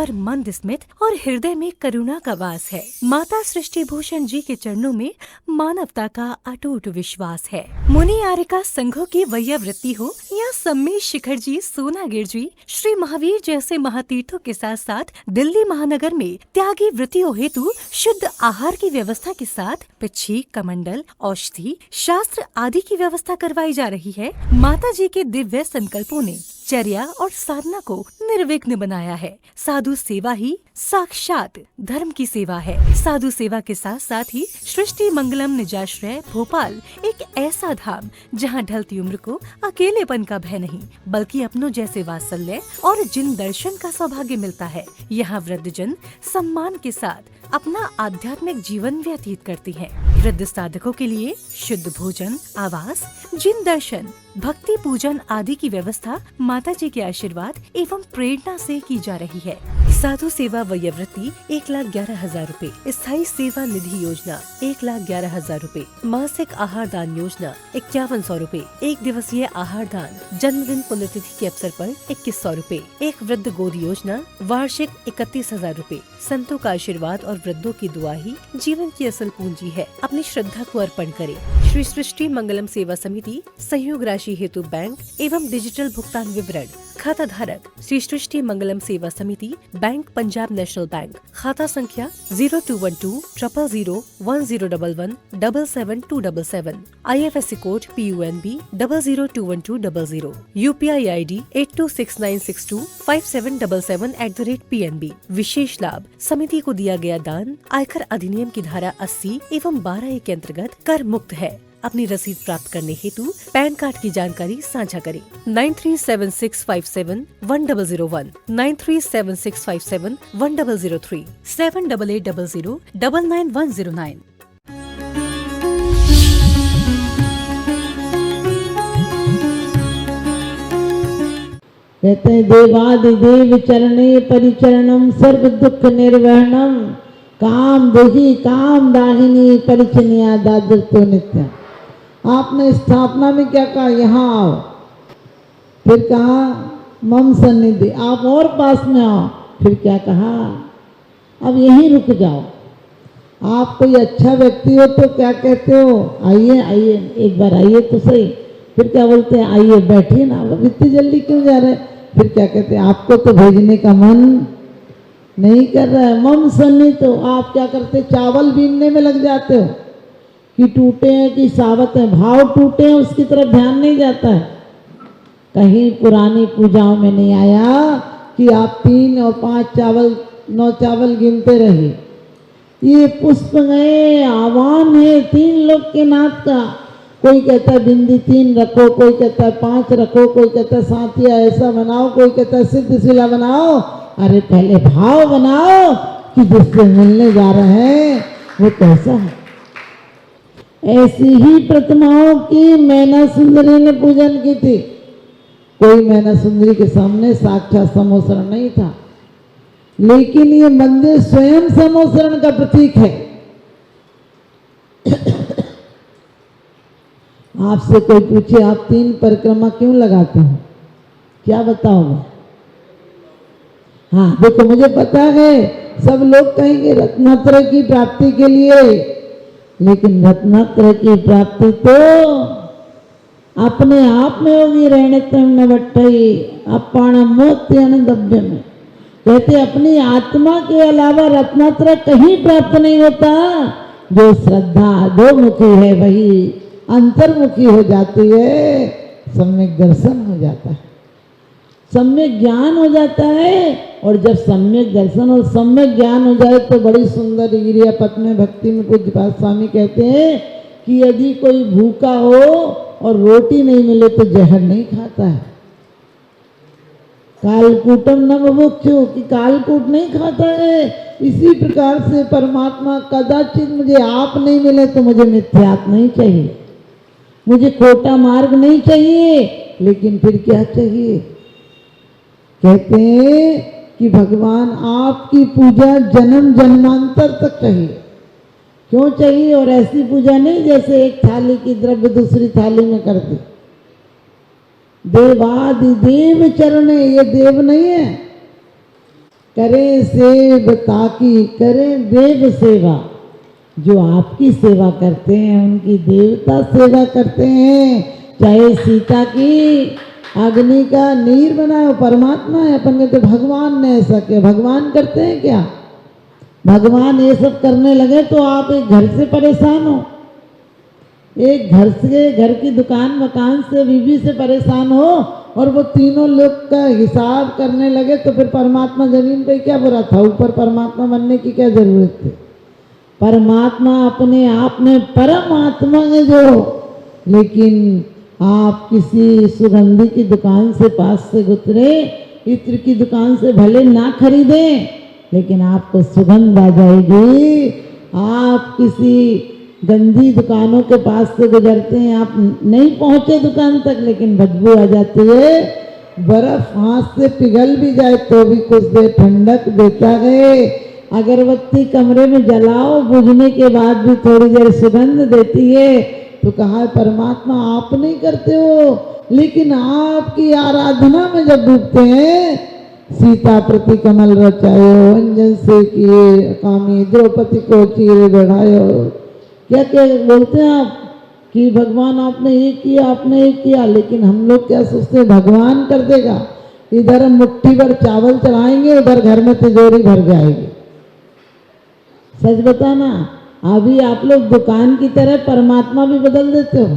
पर मंद स्मित और हृदय में करुणा का वास है। माता सृष्टि भूषण जी के चरणों में मानवता का अटूट विश्वास है। मुनि आर्यका संघों की वैयावृत्ति हो या सम्मेश शिखर जी, सोनागिर जी, श्री महावीर जैसे महातीर्थों के साथ साथ दिल्ली महानगर में त्यागी वृत्तियों हेतु शुद्ध आहार की व्यवस्था के साथ पिच्छी, कमंडल, औषधि, शास्त्र आदि की व्यवस्था करवाई जा रही है। माता जी के दिव्य संकल्पों ने चर्या और साधना को निर्विघ्न बनाया है। साधु सेवा ही साक्षात धर्म की सेवा है। साधु सेवा के साथ साथ ही सृष्टि मंगलम निजाश्रय भोपाल एक ऐसा धाम जहां ढलती उम्र को अकेलेपन का भय नहीं, बल्कि अपनों जैसे वात्सल्य और जिन दर्शन का सौभाग्य मिलता है। यहाँ वृद्धजन सम्मान के साथ अपना आध्यात्मिक जीवन व्यतीत करती हैं। वृद्ध साधकों के लिए शुद्ध भोजन, आवास, जिन दर्शन, भक्ति पूजन आदि की व्यवस्था माता जी के आशीर्वाद एवं प्रेरणा से की जा रही है। साधु सेवा वयोवृत्ति 1,11,000 रूपए, स्थायी सेवा निधि योजना 1,11,000 रूपए, मासिक आहार दान योजना 5100 रूपए, एक दिवसीय आहार दान, जन्मदिन पुण्यतिथि के अवसर पर 2100 रूपए, एक वृद्ध गोद योजना वार्षिक 31,000 रूपए। संतों का आशीर्वाद और वृद्धों की दुआ ही जीवन की असल पूंजी है। अपनी श्रद्धा को अर्पण करें। श्री सृष्टि मंगलम सेवा समिति सहयोग राशि हेतु बैंक एवं डिजिटल भुगतान विवरण। खाता धारक श्री सृष्टि मंगलम सेवा समिति, बैंक पंजाब नेशनल बैंक, खाता संख्या 0212001011777277, IFSC code PUNB 0021200, UPI ID 8269625777@PNB। विशेष लाभ समिति को दिया गया दान आयकर अधिनियम की धारा 80 एवं 12A के अंतर्गत कर मुक्त है। अपनी रसीद प्राप्त करने हेतु पैन कार्ड की जानकारी साझा करें। 9376571001, 9376571003, 7800099109। कहते हैं देवादिदेव चरणे परिचरणम सर्व दुख निर्वहणम काम देही काम दाहिनी परिचनिया दादृतो नित्य। आपने स्थापना में क्या कहा? यहाँ आओ। फिर कहा मम सन्निधि, आप और पास में आओ। फिर क्या कहा? अब यहीं रुक जाओ। आप कोई अच्छा व्यक्ति हो तो क्या कहते हो? आइए आइए, एक बार आइए तो सही। फिर क्या बोलते हैं? आइए बैठिए ना। अब इतनी जल्दी क्यों जा रहे? फिर क्या कहते हैं? आपको तो भेजने का मन नहीं कर रहा है। मम सन्निध, तो आप क्या करते? चावल बीनने में लग जाते हो कि टूटे हैं कि सावत हैं, भाव टूटे हैं उसकी तरफ ध्यान नहीं जाता है। कहीं पुरानी पूजाओं में नहीं आया कि आप 3 और 5 चावल 9 चावल गिनते रहे। ये पुष्प गए आह्वान है 3 लोग के नाथ का। कोई कहता है बिंदी 3 रखो, कोई कहता है 5 रखो, कोई कहता है साथिया ऐसा बनाओ, कोई कहता है सिद्धशिला बनाओ। अरे पहले भाव बनाओ कि जिससे मिलने जा रहे हैं वो कैसा है। ऐसी ही प्रतिमाओं की मैना सुंदरी ने पूजन की थी। कोई मैना सुंदरी के सामने साक्षात समोसरण नहीं था, लेकिन ये मंदिर स्वयं समोसरण का प्रतीक है। आपसे कोई पूछे आप 3 परिक्रमा क्यों लगाते हो, क्या बताओगे? हाँ देखो, मुझे पता है सब लोग कहेंगे रत्नात्रय की प्राप्ति के लिए, लेकिन रत्नात्रय की प्राप्ति तो अपने आप में होगी। रहने तम बट्टई अपाण मोत्यन दब्य में कहते अपनी आत्मा के अलावा रत्नात्रय कहीं प्राप्त नहीं होता। जो श्रद्धा अधोमुखी है वही अंतर्मुखी हो जाती है, सम्यक दर्शन हो जाता है, सम्यक ज्ञान हो जाता है। और जब सम्यक दर्शन और सम्यक ज्ञान हो जाए तो बड़ी सुंदर गिरियापत में भक्ति में पूज्यपाद स्वामी कहते हैं कि यदि कोई भूखा हो और रोटी नहीं मिले तो जहर नहीं खाता है। कालकूटम न मुमुक्षु, कि कालकूट नहीं खाता है। इसी प्रकार से परमात्मा कदाचित मुझे आप नहीं मिले तो मुझे मिथ्यात्व नहीं चाहिए, मुझे खोटा मार्ग नहीं चाहिए, लेकिन फिर क्या चाहिए? कहते हैं कि भगवान आपकी पूजा जन्म जन्मांतर तक चाहिए। क्यों चाहिए? और ऐसी पूजा नहीं जैसे एक थाली की द्रव्य दूसरी थाली में कर दी। देवादिदेव चरणे, ये देव नहीं है, करें सेव ताकि करें देव सेवा। जो आपकी सेवा करते हैं उनकी देवता सेवा करते हैं। चाहे सीता की अग्नि का नीर बनाए, परमात्मा है। अपन कहते भगवान ने ऐसा किया, भगवान करते हैं क्या? भगवान ये सब करने लगे तो आप एक घर से परेशान हो, एक घर की दुकान मकान से बीवी से परेशान हो, और वो तीनों लोग का हिसाब करने लगे तो फिर परमात्मा जमीन पे क्या बुरा था? ऊपर परमात्मा बनने की क्या जरूरत थी? परमात्मा अपने आप में परमात्मा है जो। लेकिन आप किसी सुगंधी की दुकान से पास से गुजरे, इत्र की दुकान से भले ना खरीदें, लेकिन आपको सुगंध आ जाएगी। आप किसी गंदी दुकानों के पास से गुजरते हैं, आप नहीं पहुंचे दुकान तक, लेकिन बदबू आ जाती है। बर्फ हाथ से पिघल भी जाए तो भी कुछ देर ठंडक देता है। अगरबत्ती कमरे में जलाओ, बुझने के बाद भी थोड़ी देर सुगंध देती है। तो कहा है परमात्मा आप नहीं करते हो, लेकिन आपकी आराधना में जब डूबते हैं, सीता प्रति कमल रचायो, अंजन से किए कामी, द्रौपदी को चीरे बढ़ायो। क्या क्या बोलते हैं आप कि भगवान आपने ये किया, आपने ये किया, लेकिन हम लोग क्या सोचते हैं भगवान कर देगा। इधर हम मुट्ठी भर चावल चढ़ाएंगे, उधर घर में तिजोरी भर जाएगी। सच बताना, अभी आप लोग दुकान की तरह परमात्मा भी बदल देते हो।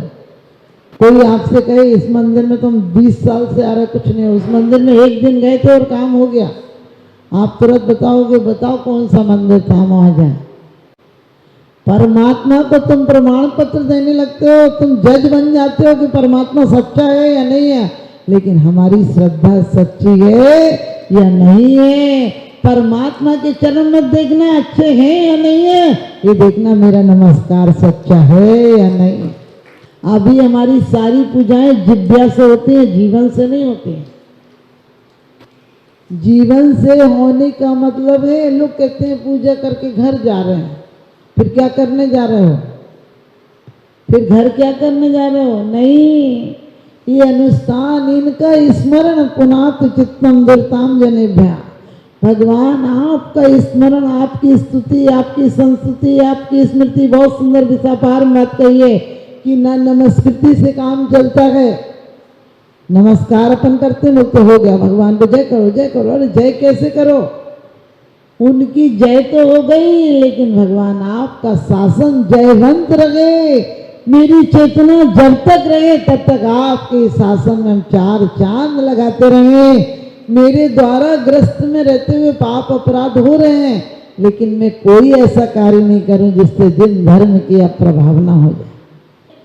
कोई आपसे कहे इस मंदिर में तुम 20 साल से आ रहे, कुछ नहीं, उस मंदिर में एक दिन गए थे और काम हो गया, आप तुरंत बताओगे बताओ कौन सा मंदिर था, हम वहां जाए। परमात्मा को तुम प्रमाण पत्र देने लगते हो, तुम जज बन जाते हो कि परमात्मा सच्चा है या नहीं है, लेकिन हमारी श्रद्धा सच्ची है या नहीं है। परमात्मा के चरण मत देखना अच्छे हैं या नहीं है, ये देखना मेरा नमस्कार सच्चा है या नहीं। अभी हमारी सारी पूजाएं जिज्ञासा से होती है, जीवन से नहीं होती है। जीवन से होने का मतलब है, लोग कहते हैं पूजा करके घर जा रहे हैं, फिर क्या करने जा रहे हो? फिर घर क्या करने जा रहे हो? नहीं, ये अनुष्ठान इनका स्मरण पुनात चित्तम दुर्ताम जनेभ्या। भगवान आपका स्मरण, आपकी स्तुति, आपकी संस्तुति, आपकी स्मृति, बहुत सुंदर विशापार मत कहिए कि न नमस्कृति से काम चलता है। नमस्कार अपन करते लोग तो हो गया, भगवान को जय करो जय करो। अरे जय कैसे करो? उनकी जय तो हो गई, लेकिन भगवान आपका शासन जयवंत रहे, मेरी चेतना जब तक रहे तब तक आपके शासन में हम 4 चांद लगाते रहे। मेरे द्वारा ग्रस्त में रहते हुए पाप अपराध हो रहे हैं, लेकिन मैं कोई ऐसा कार्य नहीं करूं जिससे दिन धर्म की अप्रभावना हो जाए।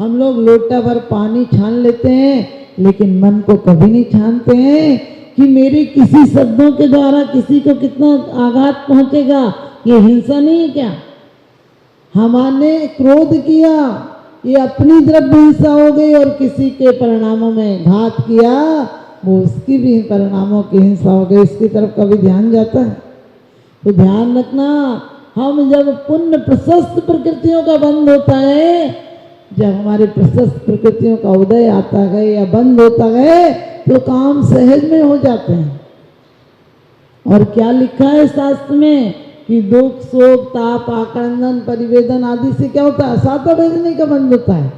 हम लोग लोटा भर पानी छान लेते हैं, लेकिन मन को कभी नहीं छानते हैं कि मेरे किसी शब्दों के द्वारा किसी को कितना आघात पहुंचेगा। ये हिंसा नहीं है क्या? हमने क्रोध किया, ये अपनी द्रव्य हिंसा हो गई, और किसी के परिणामों में घात किया, वो उसकी भी परिणामों की हिंसा हो गई। इसकी तरफ कभी ध्यान जाता है? तो ध्यान रखना, हम जब पुण्य प्रशस्त प्रकृतियों का बंद होता है, जब हमारे प्रशस्त प्रकृतियों का उदय आता है या बंद होता है, तो काम सहज में हो जाते हैं। और क्या लिखा है शास्त्र में कि दुख शोक ताप आक्रंदन परिवेदन आदि से क्या होता है? सातों वेदना का बंद होता है।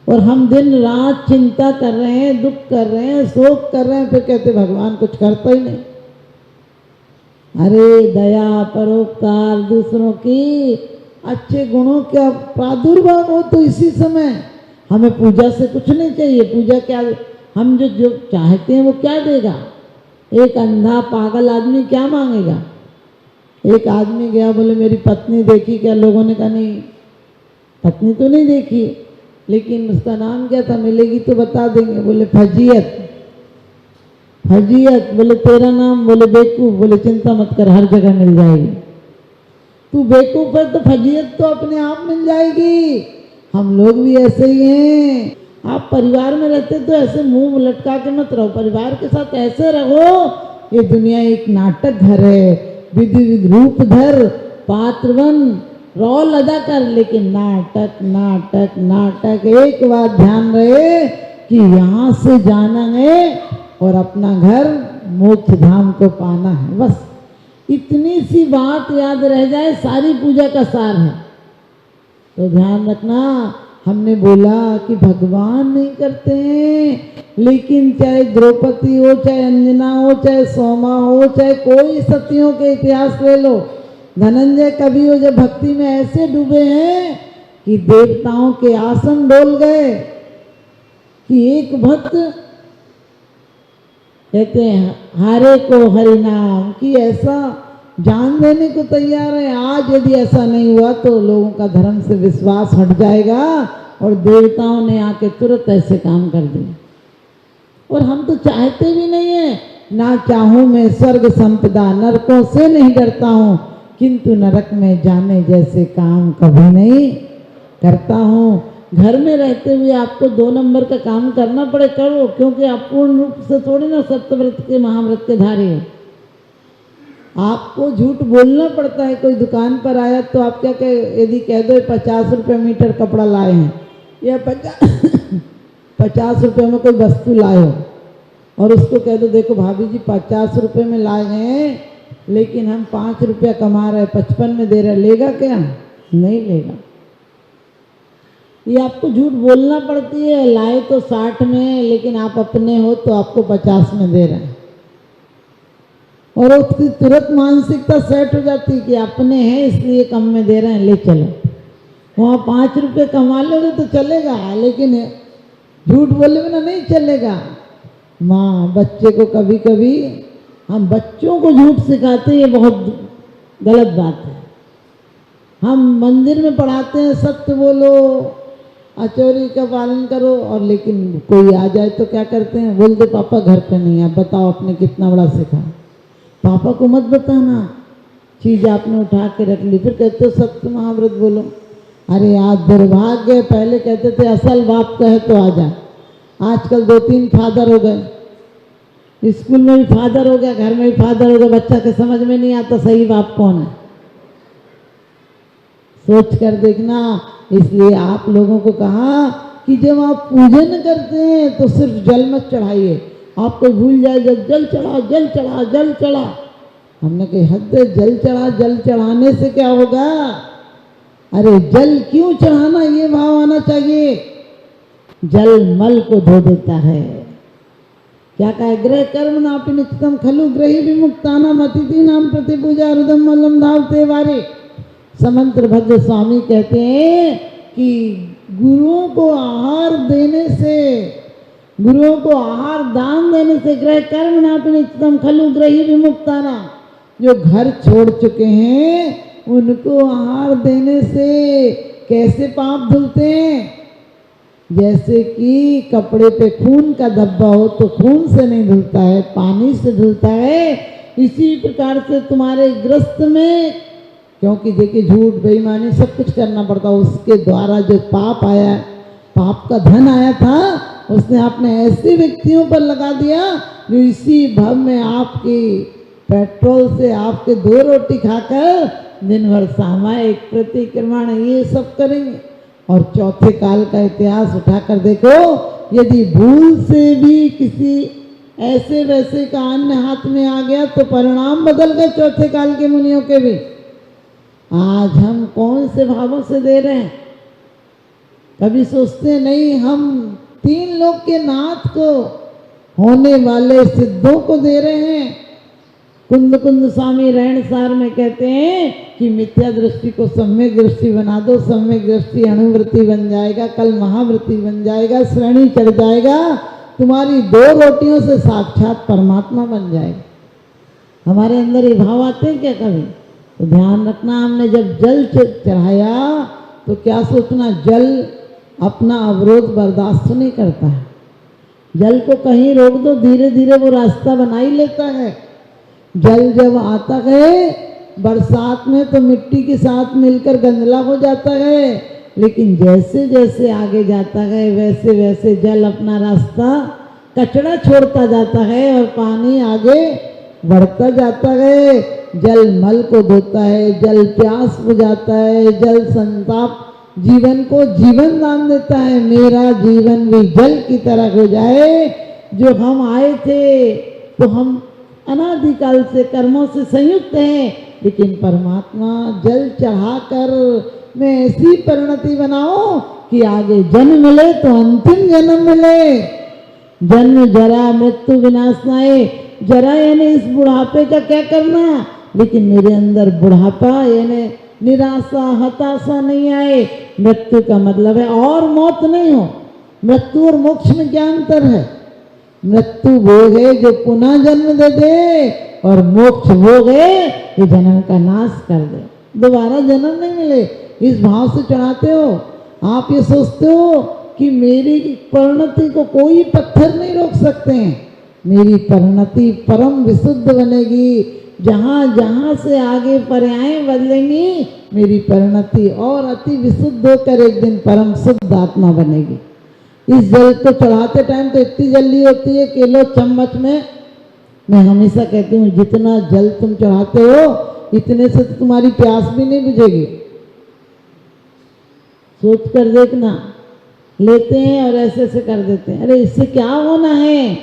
और हम दिन रात चिंता कर रहे हैं, दुख कर रहे हैं, शोक कर रहे हैं, फिर कहते भगवान कुछ करता ही नहीं। अरे दया परोपकार, दूसरों की अच्छे गुणों का प्रादुर्भाव हो तो इसी समय। हमें पूजा से कुछ नहीं चाहिए। पूजा क्या, हम जो चाहते हैं वो क्या देगा? एक अंधा पागल आदमी क्या मांगेगा? एक आदमी गया, बोले मेरी पत्नी देखी क्या? लोगों ने कहा नहीं, पत्नी तो नहीं देखी, लेकिन उसका नाम क्या था? मिलेगी तो बता देंगे। बोले फजीयत। फजीयत। बोले तेरा नाम? बोले बेवकूफ। बोले चिंता मत कर, हर जगह मिल जाएगी। तू बेवकूफ है तो फजीयत तो अपने आप मिल जाएगी। हम लोग भी ऐसे ही हैं। आप परिवार में रहते तो ऐसे मुंह लटका के मत रहो, परिवार के साथ ऐसे रहो। ये दुनिया एक नाटक घर है। विधि विध रूप धर, पात्र बन, रोल अदा कर, लेकिन नाटक नाटक नाटक। एक बात ध्यान रहे कि यहाँ से जाना है और अपना घर मोक्ष धाम को पाना है, बस इतनी सी बात याद रह जाए सारी पूजा का सार है। तो ध्यान रखना, हमने बोला कि भगवान नहीं करते हैं, लेकिन चाहे द्रौपदी हो, चाहे अंजना हो, चाहे सोमा हो, चाहे कोई सतियों के इतिहास ले लो, धनंजय कवि हो, जब भक्ति में ऐसे डूबे हैं कि देवताओं के आसन डोल गए, कि एक भक्त कहते हैं हारे को हरि नाम की ऐसा जान देने को तैयार है। आज यदि ऐसा नहीं हुआ तो लोगों का धर्म से विश्वास हट जाएगा और देवताओं ने आके तुरंत ऐसे काम कर दिए। और हम तो चाहते भी नहीं है, ना चाहूं मैं स्वर्ग संपदा, नरकों से नहीं डरता हूं, किंतु नरक में जाने जैसे काम कभी नहीं करता हूं। घर में रहते हुए आपको 2 नंबर का काम करना पड़े, करो, क्योंकि आप पूर्ण रूप से थोड़ी ना सत्यव्रत के महाव्रत के धारी हो। आपको झूठ बोलना पड़ता है। कोई दुकान पर आया तो आप क्या कहे, यदि कह दो 50 रुपये मीटर कपड़ा लाए हैं, या 50 रुपये में कोई वस्तु लाए हो, और उसको कह दो देखो भाभी जी 50 रुपये में लाए हैं, लेकिन हम 5 रुपया कमा रहे, 55 में दे रहे, लेगा क्या? नहीं लेगा। ये आपको झूठ बोलना पड़ती है। लाए तो 60 में, लेकिन आप अपने हो तो आपको 50 में दे रहे हैं, और उसकी तुरंत मानसिकता सेट हो जाती है कि अपने हैं इसलिए कम में दे रहे हैं, ले चलो। वहाँ 5 रुपये कमा लोगे तो चलेगा, लेकिन झूठ बोले बिना नहीं चलेगा। माँ बच्चे को कभी कभी हम बच्चों को झूठ सिखाते हैं, ये बहुत गलत बात है। हम मंदिर में पढ़ाते हैं सत्य बोलो, अचोरी का पालन करो, और लेकिन कोई आ जाए तो क्या करते हैं, बोलते पापा घर पे नहीं है, बताओ आपने कितना बड़ा सीखा। पापा को मत बताना, चीज आपने उठा के रख ली, फिर कहते हो सत्य महाव्रत बोलो। अरे आज दुर्भाग्य, पहले कहते थे असल बाप कहे तो आ जा, आजकल 2-3 फादर हो गए, स्कूल में भी फादर हो गया, घर में भी फादर हो गया, बच्चा के समझ में नहीं आता सही बाप कौन है। सोच कर देखना। इसलिए आप लोगों को कहा कि जब आप पूजन करते हैं तो सिर्फ जल मत चढ़ाइए। आपको भूल जाए जब जल चढ़ा, जल चढ़ा, जल चढ़ा, हमने कही हद है, जल चढ़ा, जल चढ़ाने से क्या होगा? अरे जल क्यों चढ़ाना, ये भाव आना चाहिए। जल मल को धो देता है। क्या कहा, ग्रह कर्म नापि नित्यतम खलु ग्रही विमुक्तानाम अतिथि नाम प्रतिपूजा हृदम मलम धावते वारे। समंत्र भद्र स्वामी कहते हैं कि गुरुओं को आहार देने से, गुरुओं को आहार दान देने से ग्रह कर्म नापि नित्यतम खलु ग्रही विमुक्ताना, जो घर छोड़ चुके हैं उनको आहार देने से कैसे पाप धुलते हैं? जैसे कि कपड़े पे खून का धब्बा हो तो खून से नहीं धुलता है, पानी से धुलता है। इसी प्रकार से तुम्हारे ग्रस्त में, क्योंकि देखिए झूठ बेईमानी सब कुछ करना पड़ता, उसके द्वारा जो पाप आया, पाप का धन आया था, उसने आपने ऐसे व्यक्तियों पर लगा दिया जो इसी भव में आपकी पेट्रोल से आपके 2 रोटी खाकर दिन भर सामायिक प्रतिक्रमण ये सब करेंगे। और चौथे काल का इतिहास उठाकर देखो, यदि भूल से भी किसी ऐसे वैसे का अन्न हाथ में आ गया तो परिणाम बदल गए चौथे काल के मुनियों के भी। आज हम कौन से भावों से दे रहे हैं? कभी सोचते नहीं हम 3 लोक के नाथ को, होने वाले सिद्धों को दे रहे हैं। कुंद कुंद स्वामी रहन सार में कहते हैं कि मिथ्या दृष्टि को सम्यक दृष्टि बना दो, सम्यक दृष्टि अणुवृत्ति बन जाएगा, कल महावृत्ति बन जाएगा, श्रेणी चढ़ जाएगा, तुम्हारी 2 रोटियों से साक्षात परमात्मा बन जाएगा। हमारे अंदर ये भाव आते हैं क्या कभी? तो ध्यान रखना, हमने जब जल चढ़ाया तो क्या सोचना, जल अपना अवरोध बर्दाश्त नहीं करता है। जल को कहीं रोक दो, धीरे धीरे वो रास्ता बना ही लेता है। जल जब आता है बरसात में तो मिट्टी के साथ मिलकर गंदला हो जाता है, लेकिन जैसे जैसे आगे जाता है वैसे वैसे जल अपना रास्ता कचरा छोड़ता जाता है और पानी आगे बढ़ता जाता है। जल मल को धोता है, जल प्यास बुझाता है, जल संताप जीवन को जीवन दान देता है। मेरा जीवन भी जल की तरह हो जाए। जो हम आए थे तो हम अनादिकाल से कर्मों से संयुक्त हैं, लेकिन परमात्मा जल चढ़ाकर मैं ऐसी परिणति बनाओ कि आगे जन्म मिले तो अंतिम जन्म मिले। जन्म जरा मृत्यु विनाश न आए। जरा यानी इस बुढ़ापे का क्या करना, लेकिन मेरे अंदर बुढ़ापा यानी निराशा हताशा नहीं आए। मृत्यु का मतलब है और मौत नहीं हो। मृत्यु और मोक्ष में क्या अंतर है? मृत्यु वो है जो पुनः जन्म दे दे, और मोक्ष वो है जो जन्म का नाश कर दे, दोबारा जन्म नहीं मिले। इस भाव से चढ़ाते हो। आप ये सोचते हो कि मेरी परिणति को कोई पत्थर नहीं रोक सकते हैं। मेरी परिणति परम विशुद्ध बनेगी। जहाँ जहाँ से आगे पर्यायें बदलेंगी, मेरी परिणति और अति विशुद्ध होकर एक दिन परम शुद्ध आत्मा बनेगी। इस जल को चढ़ाते टाइम तो इतनी जल्दी होती है कि लो चम्मच में। मैं हमेशा कहती हूँ जितना जल तुम चढ़ाते हो इतने से तो तुम्हारी प्यास भी नहीं बुझेगी। सोच कर देखना, लेते हैं और ऐसे ऐसे कर देते हैं। अरे इससे क्या होना है?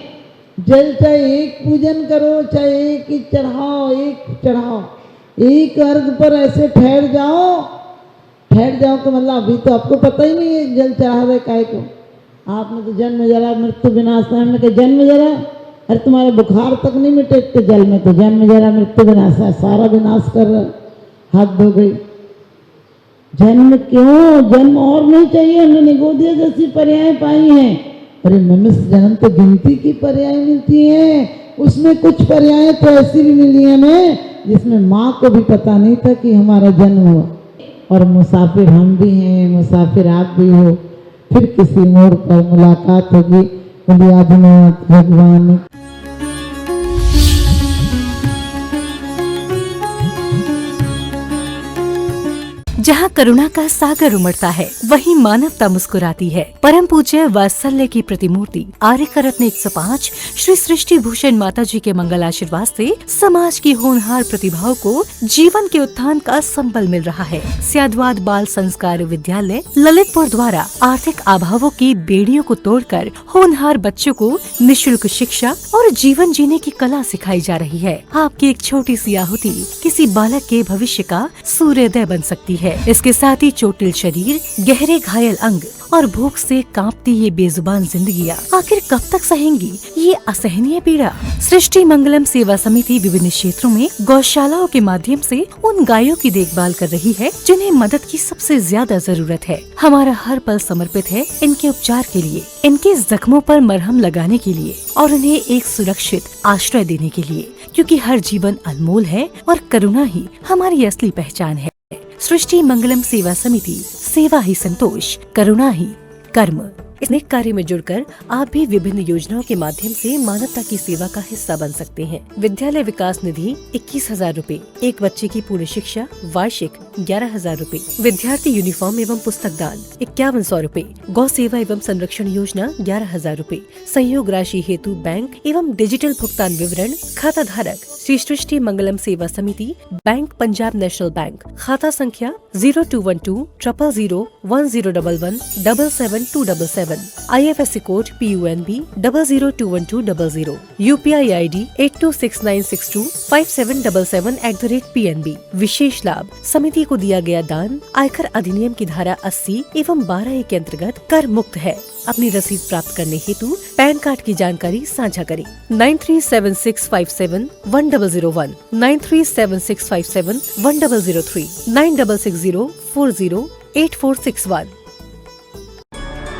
जल चाहे एक पूजन करो, चाहे एक ही चढ़ाओ, एक अर्घ पर ऐसे ठहर जाओ तो मतलब अभी तो आपको पता ही नहीं है जल चढ़ा रहे काय को। आपने तो जन्म जरा मृत्यु विनाश, हमने कहा जन्म जरा, अरे तुम्हारा बुखार तक नहीं मिटे तो जल में तो जन्म जरा मृत्यु विनाश है, सारा विनाश कर रहा। हाथ धो गई। जन्म क्यों? जन्म और नहीं चाहिए। हमने निगोदिया जैसी पर्याय पाई हैं। अरे मनुष्य जन्म तो गिनती की पर्याय मिलती हैं। उसमें कुछ पर्याय तो ऐसी भी मिली है हमें जिसमें माँ को भी पता नहीं था कि हमारा जन्म हुआ। और मुसाफिर हम भी हैं, मुसाफिर आप भी हो। फिर किसी मोड़ पर मुलाकात होगी। बोलिए आदिनाथ भगवान। जहाँ करुणा का सागर उमड़ता है, वहीं मानवता मुस्कुराती है। परम पूज्य वात्सल्य की प्रतिमूर्ति आर्यकर रत्न 105 श्री सृष्टि भूषण माता जी के मंगल आशीर्वाद से समाज की होनहार प्रतिभाओं को जीवन के उत्थान का संबल मिल रहा है। स्याद्वाद बाल संस्कार विद्यालय ललितपुर द्वारा आर्थिक अभावों की बेड़ियों को तोड़कर होनहार बच्चों को निःशुल्क शिक्षा और जीवन जीने की कला सिखाई जा रही है। आपकी एक छोटी सी आहुति किसी बालक के भविष्य का सूर्योदय बन सकती है। इसके साथ ही चोटिल शरीर, गहरे घायल अंग और भूख से कांपती ये बेजुबान जिंदगियां आखिर कब तक सहेंगी ये असहनीय पीड़ा? सृष्टि मंगलम सेवा समिति विभिन्न क्षेत्रों में गौशालाओं के माध्यम से उन गायों की देखभाल कर रही है जिन्हें मदद की सबसे ज्यादा जरूरत है। हमारा हर पल समर्पित है इनके उपचार के लिए, इनके जख्मों पर मरहम लगाने के लिए और उन्हें एक सुरक्षित आश्रय देने के लिए, क्योंकि हर जीवन अनमोल है और करुणा ही हमारी असली पहचान है। सृष्टि मंगलम सेवा समिति, सेवा ही संतोष, करुणा ही कर्म। इस नेक कार्य में जुड़कर आप भी विभिन्न योजनाओं के माध्यम से मानवता की सेवा का हिस्सा बन सकते हैं। विद्यालय विकास निधि 21,000 रूपए, एक बच्चे की पूर्ण शिक्षा वार्षिक 11,000 रूपए, विद्यार्थी यूनिफॉर्म एवं पुस्तक दान 5100 रूपए, गौ सेवा एवं संरक्षण योजना 11,000 रूपए, संयोग राशि हेतु बैंक एवं डिजिटल भुगतान विवरण, खाता धारक श्री सृष्टि मंगलम सेवा समिति, बैंक पंजाब नेशनल बैंक, खाता संख्या 0212 000 1011 77277, IFSC code PUNB 00212000, UPI ID 8269625777@PNB। विशेष लाभ समिति को दिया गया दान आयकर अधिनियम की धारा 80 एवं 12A के अंतर्गत कर मुक्त है। अपनी रसीद प्राप्त करने हेतु पैन कार्ड की जानकारी साझा करें। 9376571001, 9376571003, 9660408461।